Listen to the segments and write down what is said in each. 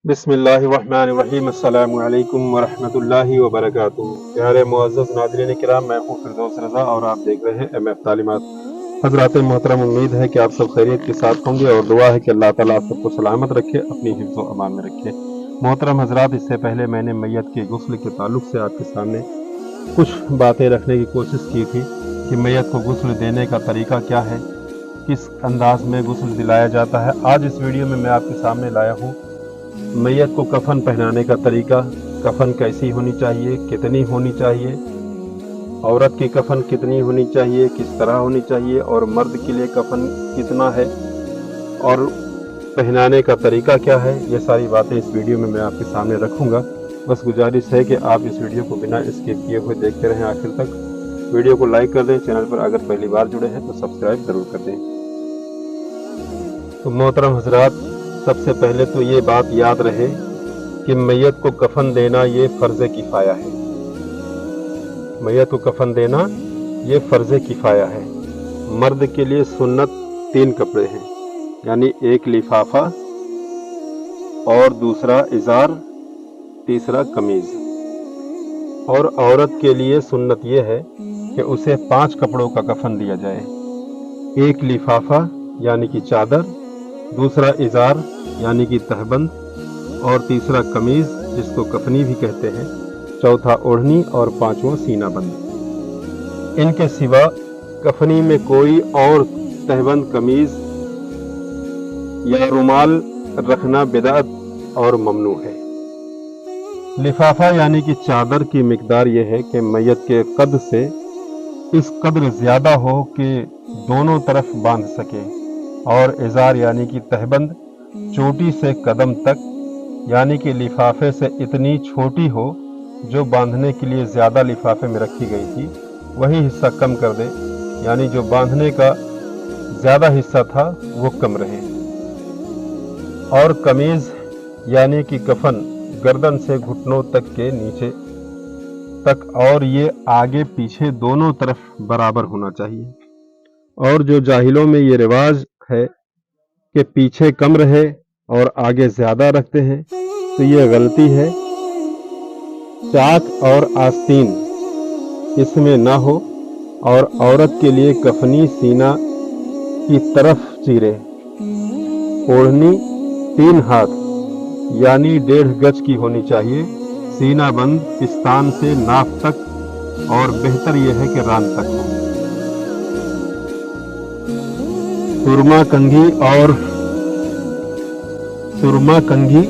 बिस्मिल्लाहिर्रहमानिर्रहीम अस्सलामु अलैकुम वरहमतुल्लाहि वबरकातुहू। प्यारे मुअज़्ज़ज़ नाज़रीन किराम, मैं हूँ फिरदौस रज़ा और आप देख रहे हैं एमएफ तालीमात। हज़रात मोहतरम, उम्मीद है कि आप सब खैरियत के साथ होंगे और दुआ है कि अल्लाह ताला आप सबको सलामत रखे, अपनी हिफ्ज़ व अमान में रखे। मोहतरम हज़रात, इससे पहले मैंने मैयत के गुस्ल के ताल्लुक से आपके सामने कुछ बातें रखने की कोशिश की थी कि मैयत को गुस्ल देने का तरीका क्या है, किस अंदाज में गुस्ल दिलाया जाता है। आज इस वीडियो में मैं आपके सामने लाया हूँ मैयत को कफन पहनाने का तरीका। कफन कैसी होनी चाहिए, कितनी होनी चाहिए, औरत की कफन कितनी होनी चाहिए, किस तरह होनी चाहिए, और मर्द के लिए कफन कितना है और पहनाने का तरीका क्या है, ये सारी बातें इस वीडियो में मैं आपके सामने रखूंगा। बस गुजारिश है कि आप इस वीडियो को बिना स्किप किए हुए देखते रहें आखिर तक। वीडियो को लाइक कर दें, चैनल पर अगर पहली बार जुड़े हैं तो सब्सक्राइब जरूर कर दें। तो मोहतरम हजरात, सबसे पहले तो ये बात याद रहे कि मैयत को कफन देना ये फर्ज किफाया है। मैयत को कफन देना ये फर्ज किफाया है। मर्द के लिए सुन्नत 3 कपड़े हैं, यानी एक लिफाफा और दूसरा इजार, तीसरा कमीज। और औरत के लिए सुन्नत ये है कि उसे 5 कपड़ों का कफन दिया जाए। एक लिफाफा यानी कि चादर, दूसरा इजार यानी कि तहबंद, और तीसरा कमीज जिसको कफनी भी कहते हैं, चौथा ओढ़नी और 5वां सीना बंद। इनके सिवा कफनी में कोई और तहबंद, कमीज या रुमाल रखना बिदअत और ममनू है। लिफाफा यानी कि चादर की मिकदार यह है कि मैयत के कद से इस कदर ज्यादा हो कि दोनों तरफ बांध सके, और इजार यानी कि तहबंद चोटी से कदम तक यानी कि लिफाफे से इतनी छोटी हो जो बांधने के लिए ज्यादा लिफाफे में रखी गई थी वही हिस्सा कम कर दे, यानी जो बांधने का ज्यादा हिस्सा था वो कम रहे। और कमीज यानी कि कफन गर्दन से घुटनों तक के नीचे तक, और ये आगे पीछे दोनों तरफ बराबर होना चाहिए। और जो जाहिलों में ये रिवाज है कि पीछे कम रहे और आगे ज्यादा रखते हैं, तो ये गलती है। चाक और आस्तीन इसमें ना हो, और औरत के लिए कफनी सीना की तरफ चीरे। ओढ़नी 3 हाथ यानी 1.5 गज की होनी चाहिए। सीना बंद पिस्तान से नाफ तक, और बेहतर यह है कि रान तक हो। सुरमा कंघी और सुरमा कंघी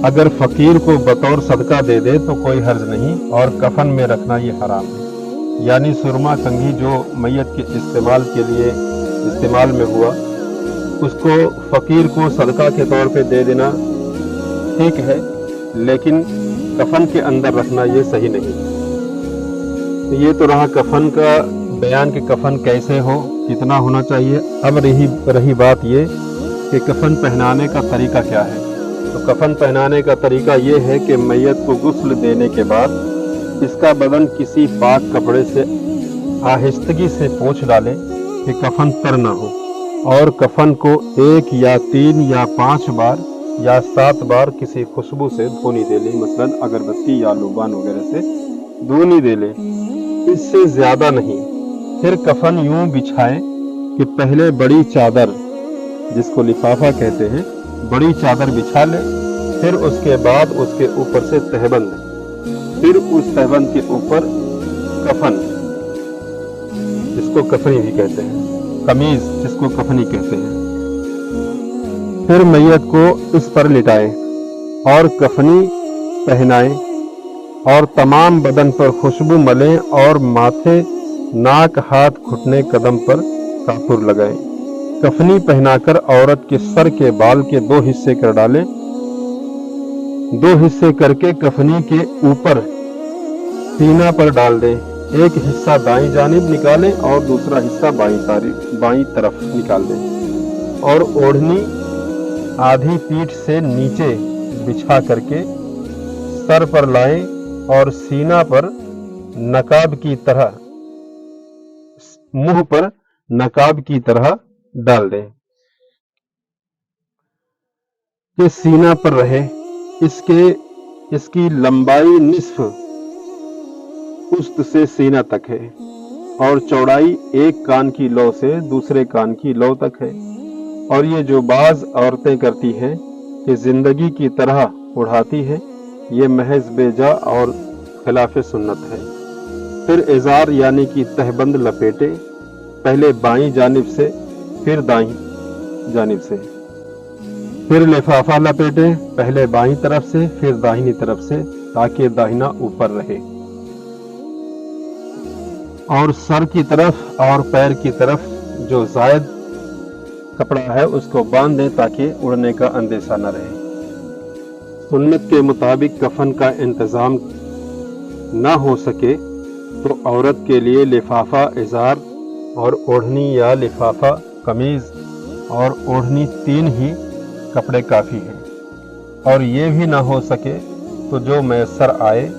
अगर फकीर को बतौर सदका दे दे तो कोई हर्ज नहीं, और कफन में रखना ये हराम है। यानी सुरमा कंघी जो मैयत के इस्तेमाल के लिए इस्तेमाल में हुआ, उसको फकीर को सदका के तौर पे दे देना ठीक है, लेकिन कफन के अंदर रखना ये सही नहीं। तो ये तो रहा कफन का बयान कि कफन कैसे हो, कितना होना चाहिए। अब रही बात ये कि कफन पहनाने का तरीका क्या है। तो कफन पहनाने का तरीका ये है कि मैयत को गुस्ल देने के बाद इसका बदन किसी पाक कपड़े से आहिस्तगी से पोंछ डालें कि कफन तर न हो, और कफन को 1 या 3 या 5 बार या 7 बार किसी खुशबू से धोनी दे लें, मसलन अगरबत्ती या लोबान वगैरह से धोनी दे लें, इससे ज्यादा नहीं। फिर कफन यूं बिछाएं कि पहले बड़ी चादर, जिसको लिफाफा कहते हैं, बड़ी चादर बिछा ले, फिर उसके बाद उसके ऊपर से तहबंद, फिर उस तहबंद के ऊपर कफन जिसको कफनी भी कहते हैं, कमीज जिसको कफनी कहते हैं। फिर मैयत को इस पर लिटाएं और कफनी पहनाएं, और तमाम बदन पर खुशबू मलें, और माथे, नाक, हाथ, घुटने, कदम पर काफूर लगाएं। कफनी पहनाकर औरत के सर के बाल के 2 हिस्से कर डालें। 2 हिस्से करके कफनी के ऊपर सीना पर डाल दें। एक हिस्सा दाईं जानिब निकालें और दूसरा हिस्सा बाईं तरफ निकाल दें। और ओढ़नी आधी पीठ से नीचे बिछा करके सर पर लाएं और सीना पर नकाब की तरह, मुंह पर नकाब की तरह डाल दें कि सीना पर रहे। इसकी लंबाई निस्फ उस्त से सीना तक है और चौड़ाई एक कान की लौ से दूसरे कान की लौ तक है। और ये जो बाज औरतें करती हैं कि जिंदगी की तरह उड़ाती है, ये महज बेजा और खिलाफ सुन्नत है। फिर इजार यानी कि तहबंद लपेटे, पहले बाईं जानिब से फिर दाईं जानिब से, फिर लिफाफा लपेटे, पहले बाईं तरफ से फिर दाहिनी तरफ से, ताकि दाहिना ऊपर रहे, और सर की तरफ और पैर की तरफ जो जायद कपड़ा है उसको बांध दें ताकि उड़ने का अंदेशा न रहे। सुन्नत के मुताबिक कफन का इंतजाम ना हो सके तो औरत के लिए लिफाफा इजार और ओढ़नी या लिफाफा कमीज और ओढ़नी 3 ही कपड़े काफ़ी हैं। और ये भी ना हो सके तो जो मैसर आए,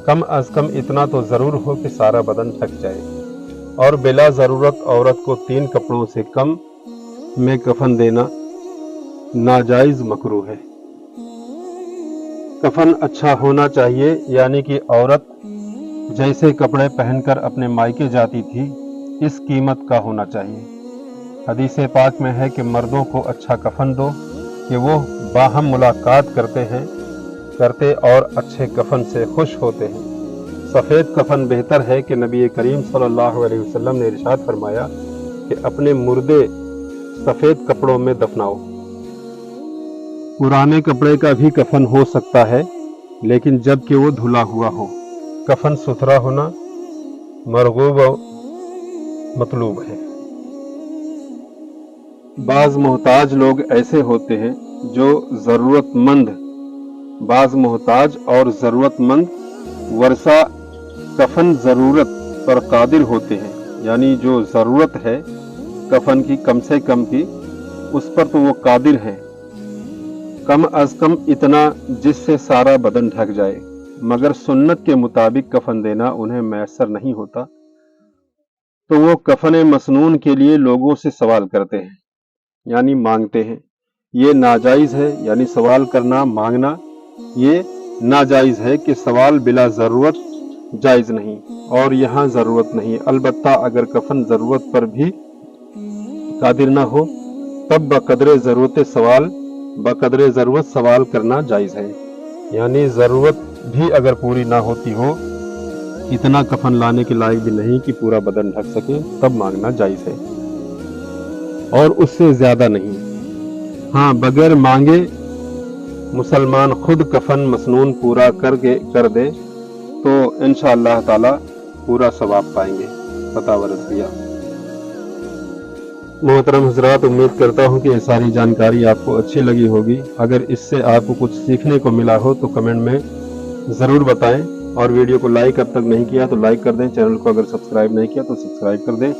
कम अज कम इतना तो ज़रूर हो कि सारा बदन ढक जाए। और बिला ज़रूरत औरत को 3 कपड़ों से कम में कफन देना नाजायज़ मकरूह है। कफन अच्छा होना चाहिए, यानी कि औरत जैसे कपड़े पहनकर अपने मायके जाती थी इस कीमत का होना चाहिए। हदीस पाक में है कि मर्दों को अच्छा कफन दो कि वो बाहम मुलाकात करते और अच्छे कफन से खुश होते हैं। सफ़ेद कफन बेहतर है कि नबी करीम सल्लल्लाहु अलैहि वसल्लम ने इरशाद फरमाया कि अपने मुर्दे सफ़ेद कपड़ों में दफनाओ। पुराने कपड़े का भी कफन हो सकता है, लेकिन जबकि वो धुला हुआ हो। कफन सुथरा होना मरगूब और मतलूब है। बाज मोहताज लोग ऐसे होते हैं जो बाज मोहताज और ज़रूरतमंद वर्षा कफन ज़रूरत पर कादिर होते हैं, यानी जो ज़रूरत है कफन की कम से कम की, उस पर तो वो कादिर हैं, कम अज कम इतना जिससे सारा बदन ढक जाए, मगर सुन्नत के मुताबिक कफन देना उन्हें मैसर नहीं होता, तो वो कफन मसनून के लिए लोगों से सवाल करते हैं, यानी मांगते हैं। ये नाजायज़ है, यानी सवाल करना मांगना ये नाजायज़ है कि सवाल बिला ज़रूरत जायज़ नहीं, और यहाँ ज़रूरत नहीं। अलबत्ता अगर कफन ज़रूरत पर भी कादिर ना हो तब बकदरे ज़रूरत सवाल करना जायज़ है, यानी ज़रूरत भी अगर पूरी ना होती हो, इतना कफन लाने के लायक भी नहीं कि पूरा बदन ढक सके, तब मांगना जायज़ है, और उससे ज़्यादा नहीं। हाँ, बगैर मांगे मुसलमान खुद कफन मसनून पूरा कर दे तो इंशाअल्लाह ताला पूरा सवाब पाएंगे। फतावा रज़विया। मोहतरम हज़रात, उम्मीद करता हूँ कि ये सारी जानकारी आपको अच्छी लगी होगी। अगर इससे आपको कुछ सीखने को मिला हो तो कमेंट में ज़रूर बताएं, और वीडियो को लाइक अब तक नहीं किया तो लाइक कर दें, चैनल को अगर सब्सक्राइब नहीं किया तो सब्सक्राइब कर दें।